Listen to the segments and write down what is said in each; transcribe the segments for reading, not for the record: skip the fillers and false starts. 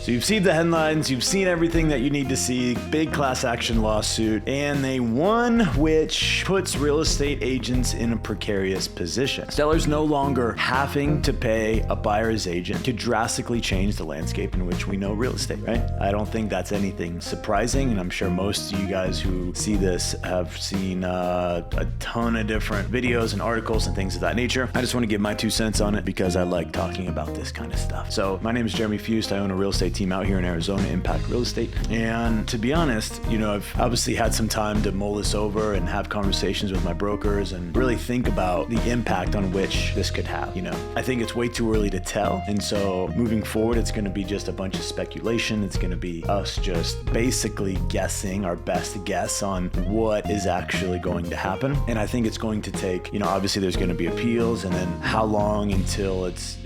So you've seen the headlines, you've seen everything that you need to see, big class action lawsuit, and they won, which puts real estate agents in a precarious position. Sellers no longer having to pay a buyer's agent to drastically change the landscape in which we know real estate, right? I don't think that's anything surprising, and I'm sure most of you guys who see this have seen a ton of different videos and articles and things of that nature. I just want to give my 2 cents on it because I like talking about this kind of stuff. So my name is Jeremy Fust. I own a real estate team out here in Arizona, Impact Real Estate. And to be honest, I've obviously had some time to mull this over and have conversations with my brokers and really think about the impact on which this could have. I think it's way too early to tell. And so moving forward, it's going to be just a bunch of speculation. It's going to be us just basically guessing our best guess on what is actually going to happen. And I think it's going to take, obviously there's going to be appeals, and then how long until it's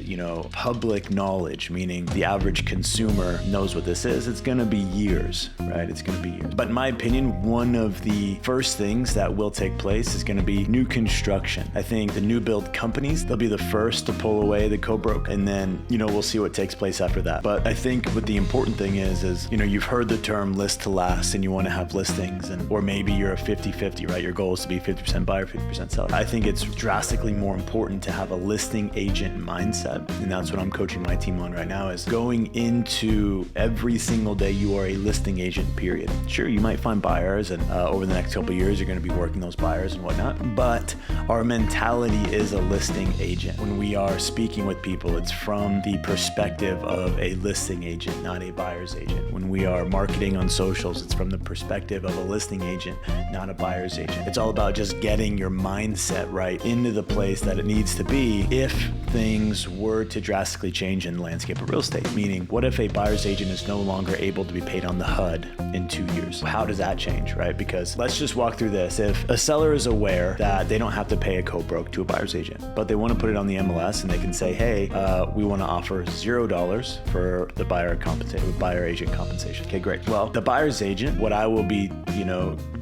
public knowledge, meaning the average consumer knows what this is. It's going to be years, right? It's going to be years. But in my opinion, one of the first things that will take place is going to be new construction. I think the new build companies, they'll be the first to pull away the co-broke, and then, we'll see what takes place after that. But I think what the important thing is, you've heard the term list to last, and you want to have listings, or maybe you're a 50-50, right? Your goal is to be 50% buyer, 50% seller. I think it's drastically more important to have a listing agent mindset. And that's what I'm coaching my team on right now, is going into every single day you are a listing agent, period. Sure, you might find buyers, and over the next couple of years, you're going to be working those buyers and whatnot. But our mentality is a listing agent. When we are speaking with people, it's from the perspective of a listing agent, not a buyer's agent. When we are marketing on socials, it's from the perspective of a listing agent, not a buyer's agent. It's all about just getting your mindset right into the place that it needs to be if things were to drastically change in the landscape of real estate. Meaning, what if a buyer's agent is no longer able to be paid on the HUD in 2 years? How does that change, right? Because let's just walk through this. If a seller is aware that they don't have to pay a co-broke to a buyer's agent, but they want to put it on the MLS and they can say, hey, we want to offer $0 for the buyer agent compensation. Okay, great. Well, the buyer's agent, what I will be,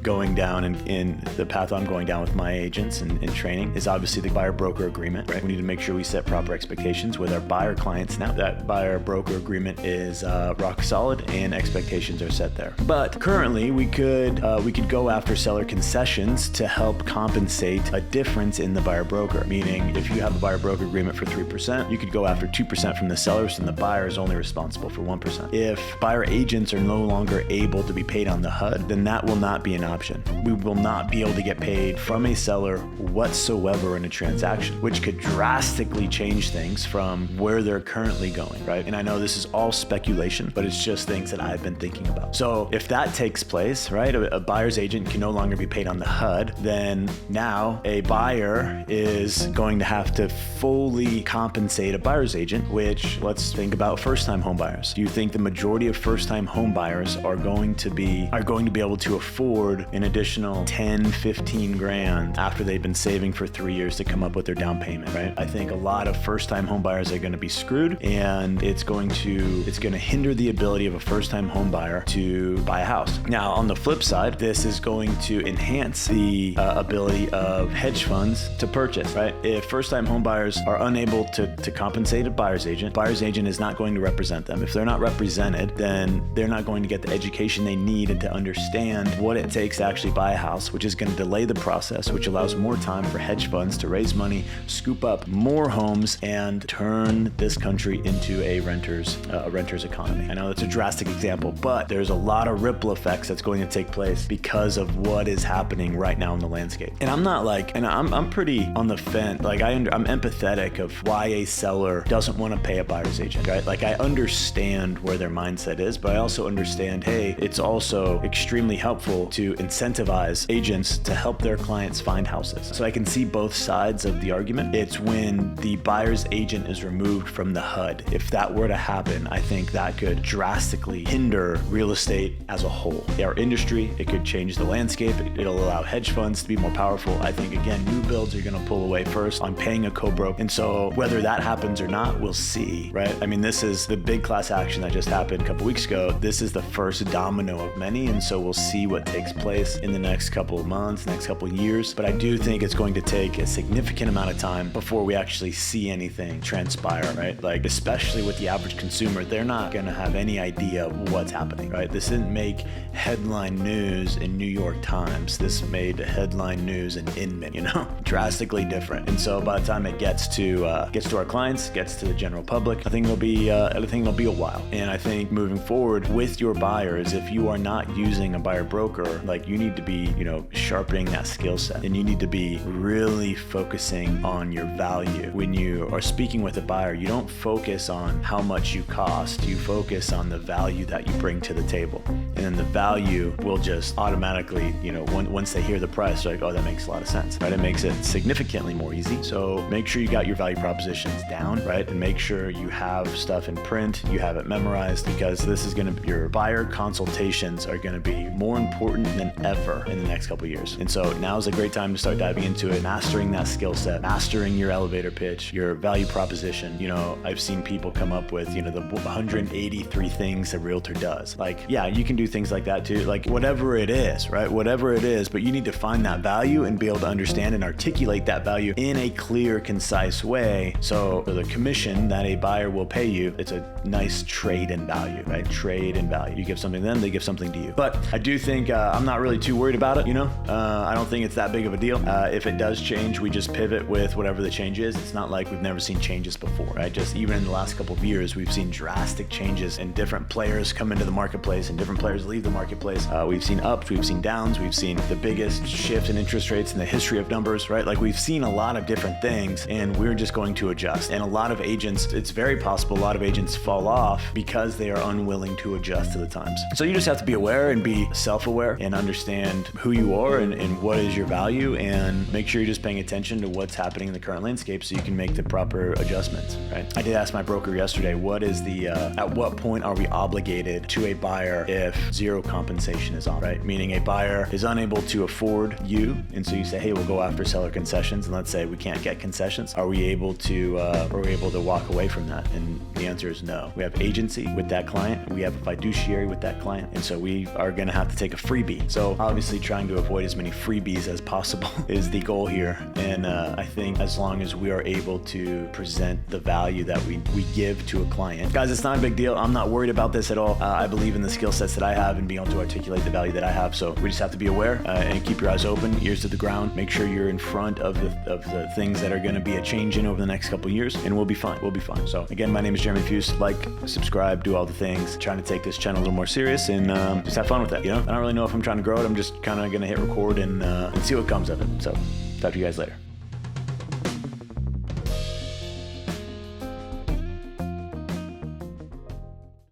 going down in the path I'm going down with my agents and in training is obviously the buyer broker agreement, right? We need to make sure we set proper expectations with our buyer clients. Now that buyer broker agreement is rock solid and expectations are set there. But currently we could go after seller concessions to help compensate a difference in the buyer broker. Meaning, if you have a buyer broker agreement for 3%, you could go after 2% from the sellers, and the buyer is only responsible for 1%. If buyer agents are no longer able to be paid on the HUD, then that will not be an option. We will not be able to get paid from a seller whatsoever in a transaction, which could drastically change things from where they're currently going, right? And I know this is all speculation, but it's just things that I've been thinking about. So if that takes place, right, a buyer's agent can no longer be paid on the HUD, then now a buyer is going to have to fully compensate a buyer's agent, which, let's think about first-time home buyers. Do you think the majority of first-time home buyers are going to be able to afford an additional 10, 15 grand after they've been saving for 3 years to come up with their down payment, right? I think a lot of first-time home buyers are going to be screwed, and it's going to hinder the ability of a first-time home buyer to buy a house. Now, on the flip side, this is going to enhance the ability of hedge funds to purchase, right? If first-time home buyers are unable to compensate a buyer's agent is not going to represent them. If they're not represented, then they're not going to get the education they need and to understand what it takes to actually buy a house, which is going to delay the process, which allows more time for hedge funds to raise money, scoop up more homes, and turn this country into a renter's economy. I know that's a drastic example, but there's a lot of ripple effects that's going to take place because of what is happening right now in the landscape. And I'm pretty on the fence. Like I'm empathetic of why a seller doesn't want to pay a buyer's agent, right? Like I understand where their mindset is, but I also understand, hey, it's also extremely helpful to incentivize agents to help their clients find houses. So I can see both sides of the argument. It's when the buyer's agent is removed from the HUD. If that were to happen, I think that could drastically hinder real estate as a whole. Our industry, it could change the landscape. It'll allow hedge funds to be more powerful. I think, again, new builds are going to pull away first on paying a co-broke. And so whether that happens or not, we'll see, right? I mean, this is the big class action that just happened a couple weeks ago. This is the first domino of many. And so we'll see what takes place in the next couple of months, next couple of years. But I do think it's going to take a significant amount of time before we actually see anything transpire, right? Like, especially with the average consumer, they're not going to have any idea what's happening, right? This didn't make headline news in New York Times. This made headline news in Inman, drastically different. And so by the time it gets to our clients, gets to the general public, I think it'll be a while. And I think moving forward with your buyers, if you are not using a buyer broker, like, you need to be, sharpening that skill set, and you need to be really focusing on your value. When you are speaking with a buyer, you don't focus on how much you cost, you focus on the value that you bring to the table. And then the value will just automatically, once they hear the price, they're like, oh, that makes a lot of sense, right? It makes it significantly more easy. So make sure you got your value propositions down, right? And make sure you have stuff in print, you have it memorized, because your buyer consultations are going to be more important than ever in the next couple of years. And so now is a great time to start diving into it, mastering that skill set, mastering your elevator pitch, your value proposition. I've seen people come up with, the 183 things a realtor does. Like, yeah, you can do things like that too. Like, whatever it is, right? Whatever it is, but you need to find that value and be able to understand and articulate that value in a clear, concise way. So the commission that a buyer will pay you, it's a nice trade in value, right? Trade in value. You give something to them, they give something to you. But I do think I'm not really too worried about it, I don't think it's that big of a deal. If it does change, we just pivot with whatever the change is. It's not like we've never seen changes before, right? Just even in the last couple of years, we've seen drastic changes, and different players come into the marketplace and different players leave the marketplace. We've seen ups, we've seen downs, we've seen the biggest shift in interest rates in the history of numbers, right? Like, we've seen a lot of different things, and we're just going to adjust. And a lot of agents, it's very possible a lot of agents fall off because they are unwilling to adjust to the times. So you just have to be aware and be self-aware and understand who you are and what is your value, and make sure you're just paying attention to what's happening in the current landscape so you can make the proper adjustments, right? I did ask my broker yesterday, at what point are we obligated to a buyer if zero compensation is on, right? Meaning a buyer is unable to afford you, and so you say, hey, we'll go after seller concessions, and let's say we can't get concessions. Are we able to walk away from that? And the answer is no. We have agency with that client, we have a fiduciary with that client, and so we are going to have to take a freebie. So obviously trying to avoid as many freebies as possible is the goal here. And I think as long as we are able to present the value that we give to a client, guys, it's not a big deal. I'm not worried about this at all. I believe in the skill sets that I have and being able to articulate the value that I have. So we just have to be aware and keep your eyes open, ears to the ground. Make sure you're in front of the things that are going to be a change in over the next couple of years, and we'll be fine. We'll be fine. So again, my name is Jeremy Fuse. Like, subscribe, do all the things. Trying to take this channel a little more serious and just have fun with it. I don't really know if I'm trying to grow it. I'm just kind of going to hit record and see what comes of it. So talk to you guys later.